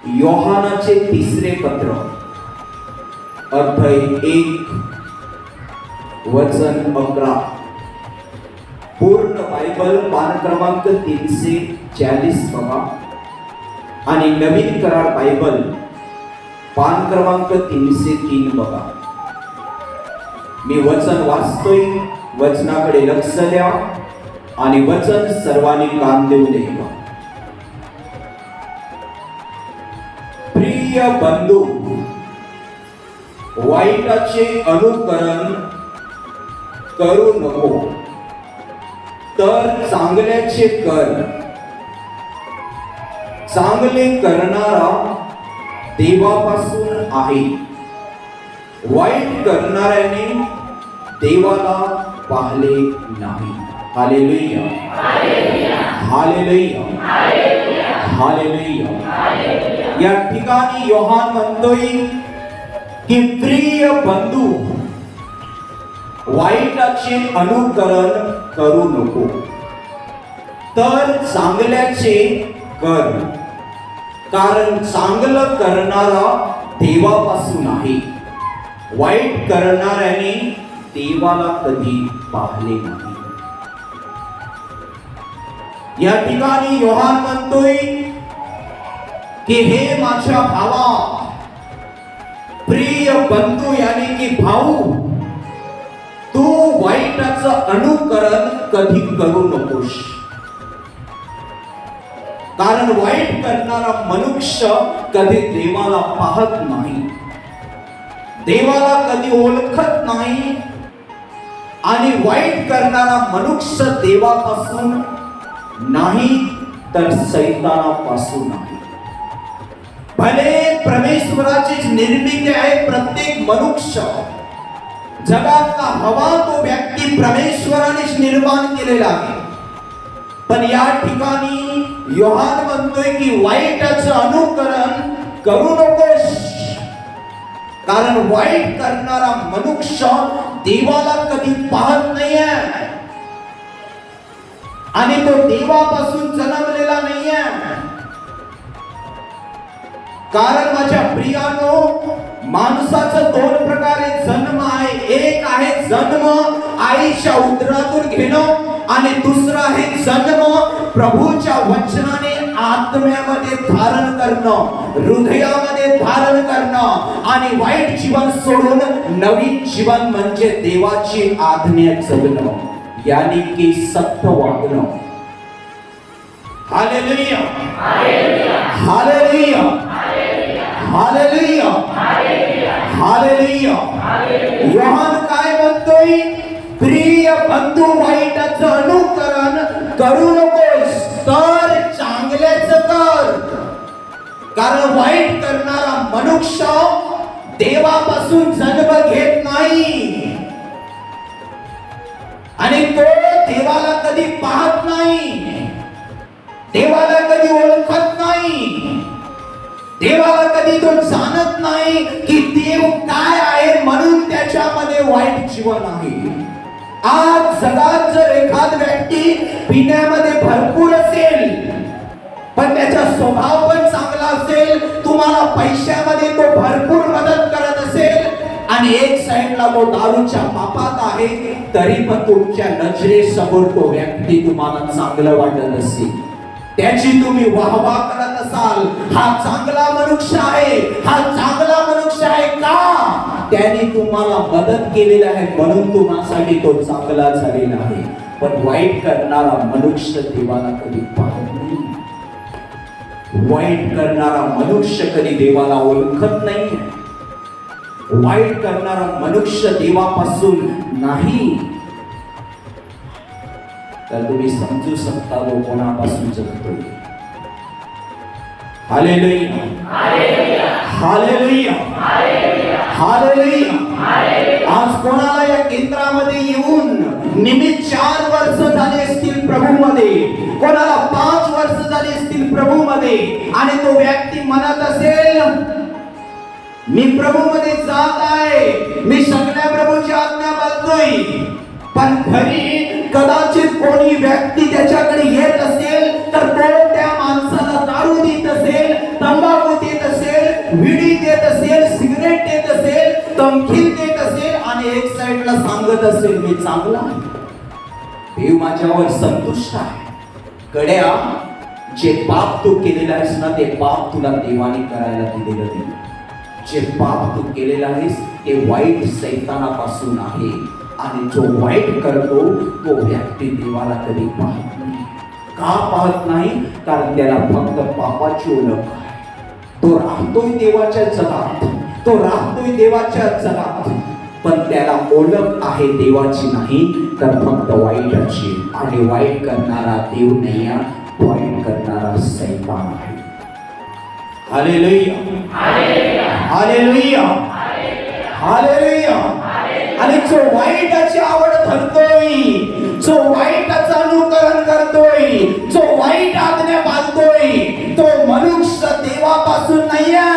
योहानाचे तिसरे पत्र अध्याय 1 वचन 11. पूर्ण बायबल पान क्रमांक 340 बघा आणि नवीन करार बायबल पान क्रमांक 303 बघा. मी वचन वाचतोय, वचनाकडे लक्ष द्या आणि वचन सर्वांनी कान देऊ द्या. प्रिय बंधू, वाईटाचे अनुकरण करू नको, तर चांगल्याचे कर. चांगले करणारा देवापासून आहे, वाईट करणाऱ्याने देवाला पाहिले नाही. Hallelujah, hallelujah, hallelujah. या ठिकाणी योहान म्हणतोय की प्रिय बंधू, वाईटाचे अनुकरण करू नको, तर चांगल्याचे कर. कारण चांगलं करणारा देवापासून आहे, वाईट करणाऱ्याने देवाला कधी पाहिले नाही. या ठिकाणी योहान म्हणतोय की हे माझ्या भावा, प्रिय बंधू यानी की भाऊ, तू वाईटाचं अनुकरण कधी करू नकोस. कारण वाईट करणारा मनुष्य कधी देवाला पाहत नाही, देवाला कधी ओळखत नाही आणि वाईट करणारा मनुष्य देवापासून नाही तर सैतानापासून आहे. भले परमेश्वराची निर्मिती आहे प्रत्येक मनुष्य, जगातला हवा तो व्यक्ती परमेश्वरानेच निर्माण केलेला आहे. पण या ठिकाणी योहान म्हणतोय की वाईटाचं अनुकरण करू नकोस. कारण वाईट करणारा मनुष्य देवाला कधी पाहत नाहीये आणि तो देवापासून जन्मलेला नाहीये. कारण माझ्या प्रियानो, माणसाचा दोन प्रकारे जन्म आहे. एक आहे जन्म आईच्या उदरातून घेणं आणि दुसरा आहे जन्म प्रभूच्या वचनाने आत्म्यामध्ये धारण करणं, हृदयामध्ये धारण करणं आणि वाईट जीवन सोडून नवीन जीवन म्हणजे देवाची आज्ञा जगणं, यानी की सत्य वागणं. Hallelujah, hallelujah, hallelujah, hallelujah. योहान काय म्हणतोय? प्रिय बंधू, वाईटाचं अनुकरण करू नकोस, तर चांगल्याचं कर. कारण वाईट करणारा मनुष्य देवापासून जन्म घेत नाही आणि तो देवाला कधी पाहत नाही, देवाला कधी ओळखत नाही, देवाला कधी तो जाणत नाही की देव काय आहे. म्हणून त्याच्यामध्ये वाईट जीवन आहे. आज जगात जर एखाद व्यक्ती पिण्यामध्ये भरपूर असेल पण त्याचा स्वभाव पण चांगला असेल, तुम्हाला पैशामध्ये तो भरपूर मदत करत असेल आणि एक साइडला तो दारूच्या पापात आहे, तरी पण तुमच्या नजरेसमोर तो व्यक्ती तुम्हाला चांगलं वाटत असेल, त्याची तुम्ही वाहवा करत असाल, हा चांगला मनुष्य आहे, हा चांगला मनुष्य आहे. का? त्याने तुम्हाला मदत केलेली आहे म्हणून तुम्हासाठी तो चांगला झालेला आहे. पण वाईट करणारा मनुष्य देवाला कधी पाहत नाही, वाईट करणारा मनुष्य कधी देवाला ओळखत नाही, वाईट करणारा मनुष्य देवापासून नाही. तर तुम्ही समजू शकता तो कोणापासून जगतोय. Hallelujah, hallelujah, hallelujah. आज कोणाला या केंद्रामध्ये येऊन निमित्त 4 वर्ष झाले असतील प्रभूमध्ये, कोणाला 5 वर्ष झाले असतील प्रभूमध्ये आणि तो व्यक्ती म्हणत असेल मी प्रभूमध्ये जात आहे, मी सगळ्या प्रभूची आज्ञा पाळतोय, पण घरी कदाचित कोणी व्यक्ती त्याच्याकडे येत असेल तर तो त्या माणसाला दारू देत असेल, तंबाखू देत विडी देत असेल, सिगरेट देत असेल, तमखीर देत असेल आणि एक साइडला सांगत असेल मी चांगला आहे, देव माझ्यावर संतुष्ट आहे. गड्या, जे पाप तू केलेलं आहेस ना ते पाप तुला देवाने करायला दिलेलं नाही. जे पाप तू केलेलं आहेस ते वाईट सैतानापासून आहे आणि जो वाईट करतो तो व्यक्ती देवाला कधी पाहत नाही. का पाहत नाही? कारण त्याला फक्त पापाची ओळख आहे. तो राहतोय देवाच्या जगात, तो राहतोय देवाच्या जगात, पण त्याला ओळख आहे देवाची नाही तर फक्त वाईटाची. आणि वाईट करणारा देव नाही, वाईट करणारा सैतान आहे. Hallelujah, hallelujah, hallelujah. आणि जो वाईटाची आवड धरतोय, जो वाईटाचं अनुकरण करतोय, जो वाईट आज्ञा पाळतोय, तो मनुष्य देवापासून नाहीये.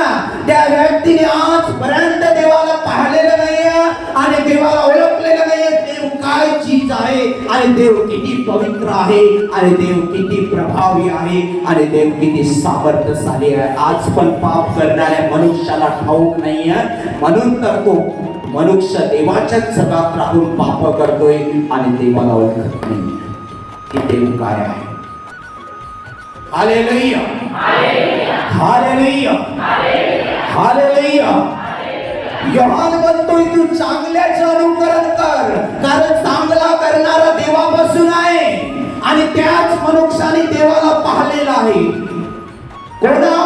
त्या व्यक्तीने आजपर्यंत देवाला पाहिलेलं नाहीये आणि देवाला ओळखलेलं नाहीये. देव काय चीज आहे आणि देव किती पवित्र आहे आणि देव किती प्रभावी आहे आणि देव किती सामर्थ्यशाली आहे. आज पण पाप करणाऱ्या मनुष्याला ठाऊक नाहीये, म्हणून तर तो मनुष्य देवाच्या जगात राहून पाप करतोय आणि देवाला ओळखत नाही की देव काय आहे. Hallelujah, hallelujah, hallelujah. योहान म्हणतोय तू चांगल्याचं अनुकरण कर, कारण चांगला करणारा देवापासून आहे आणि त्याच मनुष्याने देवाला पाहिलेला आहे. कोणा?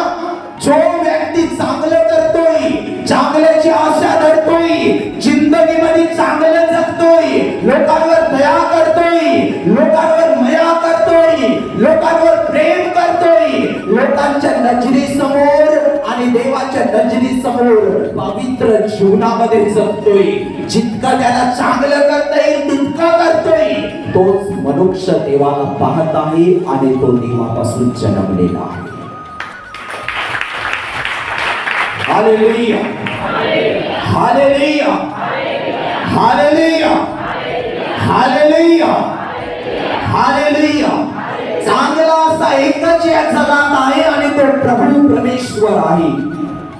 जो व्यक्ती चांगलं करतोय, चांगल्याची आशा धरतोय, जिंदगीमध्ये चांगलं जगतोय, लोकांवर दया करतोय, लोकांवर माया करतोय, लोकांवर प्रेम करतोय, लोकांच्या नजरेसमोर आणि देवाच्या नजरेसमोर पवित्र जीवनामध्ये जगतोय. जितकं त्याला चांगलं करता येईल तितकं करतोय, तोच मनुष्य देवाला पाहत आहे आणि तो देवापासून जन्मलेला आहे. Hallelujah, hallelujah, hallelujah, hallelujah, hallelujah. चांगला असा एकच या जगात आहे आणि तो प्रभू परमेश्वर आहे.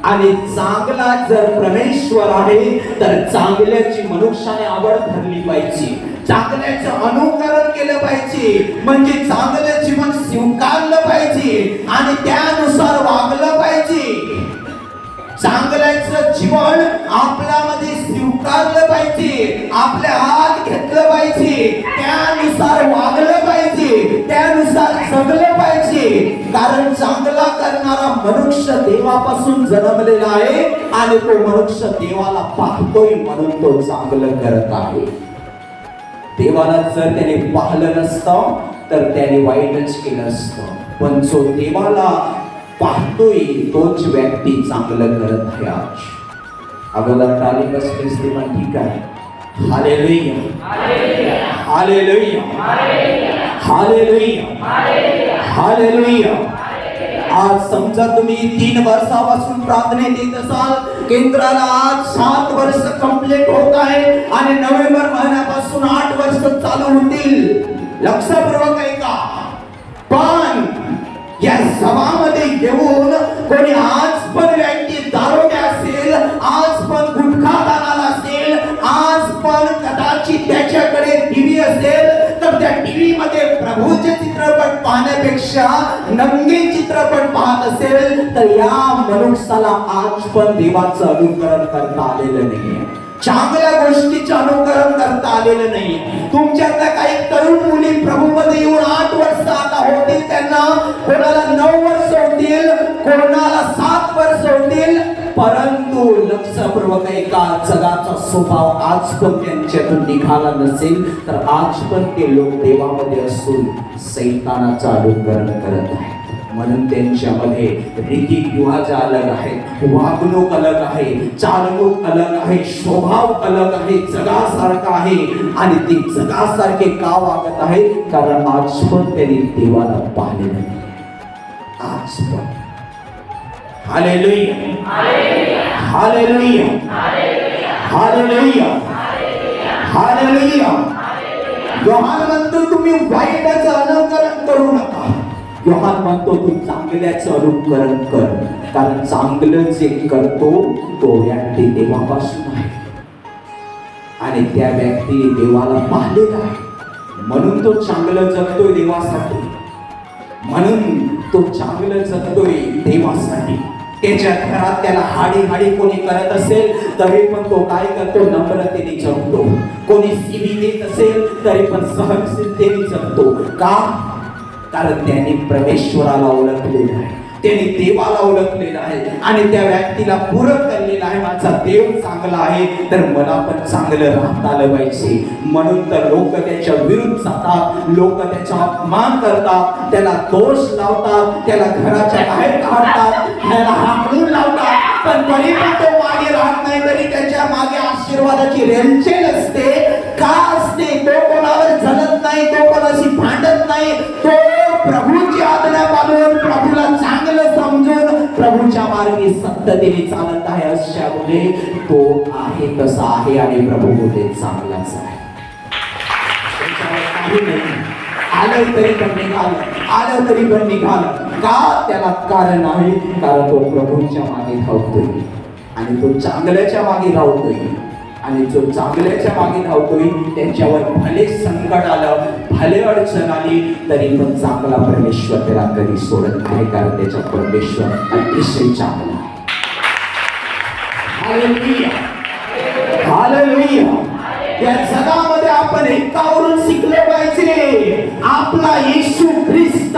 आणि चांगला जर परमेश्वर आहे तर चांगल्याची मनुष्याने आवड धरली पाहिजे, चांगल्याचं अनुकरण केलं पाहिजे, म्हणजे चांगलं जीवन स्वीकारलं पाहिजे आणि त्यानुसार वागलं पाहिजे. चांगल्याचं जीवन आपल्यामध्ये स्वीकारलं पाहिजे, आपल्या हात घेतलं पाहिजे, त्यानुसार वागलं पाहिजे, त्यानुसार जगलं पाहिजे. कारण चांगला करणारा मनुष्य देवापासून जन्मलेला आहे आणि तो मनुष्य देवाला पाहतोय म्हणून तो चांगलं करत आहे. देवाला जर त्याने पाहिलं नसतं तर त्याने वाईटच केलं असतं, पण जो देवाला पाहतोय तोच व्यक्ती चांगलं करत आहे. आज अगोदर टाळी बसलीस ते पण ठीक आहे. Hallelujah, hallelujah, hallelujah, hallelujah. आज समजा तुम्ही 3 वर्षापासून प्रार्थना देत असाल, केंद्राला आज 7 वर्ष कंप्लीट होत आहे आणि नोव्हेंबर महिन्यापासून 8 वर्ष चालू होतील. लक्षपूर्वक ऐका. पण या सभामध्ये येऊन कोणी आज पण व्यक्ती दारोड्या असेल, आज पण गुटखा खाणारा असेल, आज पण कदाचित त्याच्याकडे टीव्ही असेल तर त्या टीव्ही मध्ये प्रभूचे चित्रपट पाहण्यापेक्षा नंगे चित्रपट पाहत असेल तर या मनुष्याला आज पण देवाचं अनुकरण करता आलेलं नाहीये, चांगल्या गोष्टीचं अनुकरण करता आलेलं नाही. तुमच्यातल्या काही तरुण मुली प्रभूमध्ये येऊन 8 वर्ष आता होतील, त्यांना कोणाला 9 वर्ष होतील, कोणाला 7 वर्ष होतील, परंतु लक्षपूर्वक एका जगाचा स्वभाव आज पण त्यांच्यातून निघाला नसेल तर आज पण ते लोक देवामध्ये असून सैतानाचं अनुकरण करत आहेत. म्हणून त्यांच्यामध्ये रीतिरिवाज अलग आहे, वागणूक अलग आहे, चालणूक अलग आहे, स्वभाव अलग आहे, जगासारखा आहे. आणि ते जगासारखे का वागत आहे? कारण आज पण त्यांनी देवाला पाहिलेलं नाही. आज पण. Hallelujah, hallelujah, hallelujah, hallelujah. योहान म्हणतो तुम्ही वाईटाचं अनुकरण करू नका, योहान म्हणतो तू चांगल्याचं अनुकरण कर, कारण चांगलं जे करतो तो व्यक्ती देवापासून आहे आणि त्या व्यक्तीने देवाला पाहिलेला आहे, म्हणून तो चांगलं जगतोय देवासाठी, म्हणून तो चांगलं जगतोय देवासाठी. त्याच्या घरात त्याला हाडी कोणी करत असेल तरी पण तो काय करतो, नम्रतेने जगतो. कोणी शिवी देत असेल तरी पण सहनशीलतेने जगतो. का? कारण त्याने परमेश्वराला ओळखलेलं आहे, त्याने देवाला ओळखलेलं आहे आणि त्या व्यक्तीला पूरक केलेलं आहे. माझा देव चांगला आहे तर मला पण चांगलं राहता आलं पाहिजे. म्हणून तर लोक त्याच्या विरुद्ध जातात, लोक त्याचा अपमान करतात, त्याला दोष लावतात, त्याला घराच्या बाहेर काढतात, त्याला हाकलून लावतात, पण तरी पण तो मागे राहत नाही. तरी त्याच्या मागे आशीर्वादाची रेलचेल असते. का असते? तो कोणावर जळत नाही, तो कोणाशी भांडत नाही, तो प्रभूची आज्ञा पाळून, प्रभूला चांगलं समजून प्रभूच्या मार्गी सत्यतेने चालत आहे. अशामुळे तो आहे तसा आहे आणि प्रभू मध्ये चांगलाच आहे. काही नाही, आलं तरी पण निघालं, आलं तरी पण निघालं. का? त्याला कारण आहे, कारण तो प्रभूच्या मागे धावतोय आणि तो चांगल्याच्या मागे धावतोय. आणि जो चांगल्याच्या मागे धावतोय त्यांच्यावर भले संकट आलं, भले अडचण आली तरी पण चांगला परमेश्वर त्याला कधी सोडत नाही, कारण त्याचा परमेश्वर अतिशय चांगला आहे. Hallelujah, hallelujah. या जगामध्ये आपण एकावरून शिकलं पाहिजे, आपला येशू ख्रिस्त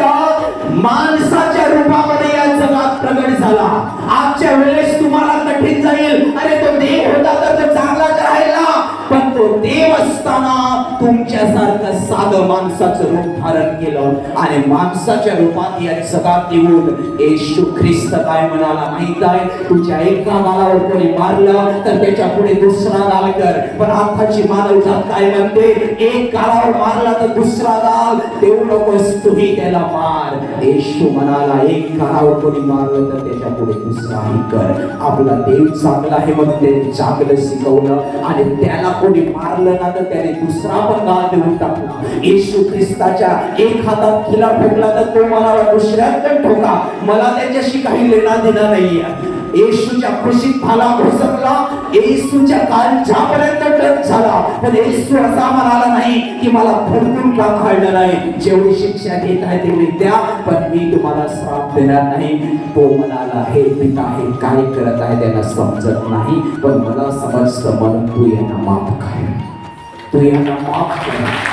माणसाच्या रूपामध्ये या जगात प्रगट झाला. आजच्या वेळेस तुम्हाला कठीण जाईल, अरे तो देव होता तर तो चांगलाच राहिला, पण तो देव असताना तुमच्यासारखं साधं माणसाचं रूप धारण केलं आणि माणसाच्या रूपात या जगात येऊन येशू ख्रिस्त काय म्हणाला माहित आहे? तुझ्या एका गालावर कोणी मारलं तर त्याच्या पुढे दुसरा गाल कर. पण आताची मानवजात काय म्हणते? एक गालावर मारला तर दुसरा गाल देऊ नकोस, तुम्ही त्याला मार. येशू म्हणाला एक गालावर कोणी मारलं तर त्याच्या पुढे दुसराही कर. आपला देव चांगला आहे मग ते चांगलं शिकवलं आणि त्याला कोणी मारलं ना तर त्याने दुसरा पण गाल देऊन टाकला. येशू ख्रिस्ताच्या एक हातात खिला ठोकला तर तो म्हणाला दुसऱ्यात पण ठोका, मला त्याच्याशी काही लेना देना नाहीये. येशूच्या कुशीत भाला घुसकला, येशूच्या काळजापर्यंत टच झाला, पण येशू असा म्हणाला नाही की मला फडकून का काढलं नाही, जेवढी शिक्षा घेत आहे तेवढी द्या, पण मी तुम्हाला श्राप देणार नाही. तो म्हणाला हे पिता हे काय करत आहे त्यांना समजत नाही, पण मला समजतं म्हणून तू यांना माफ कर, तू यांना माफ कर.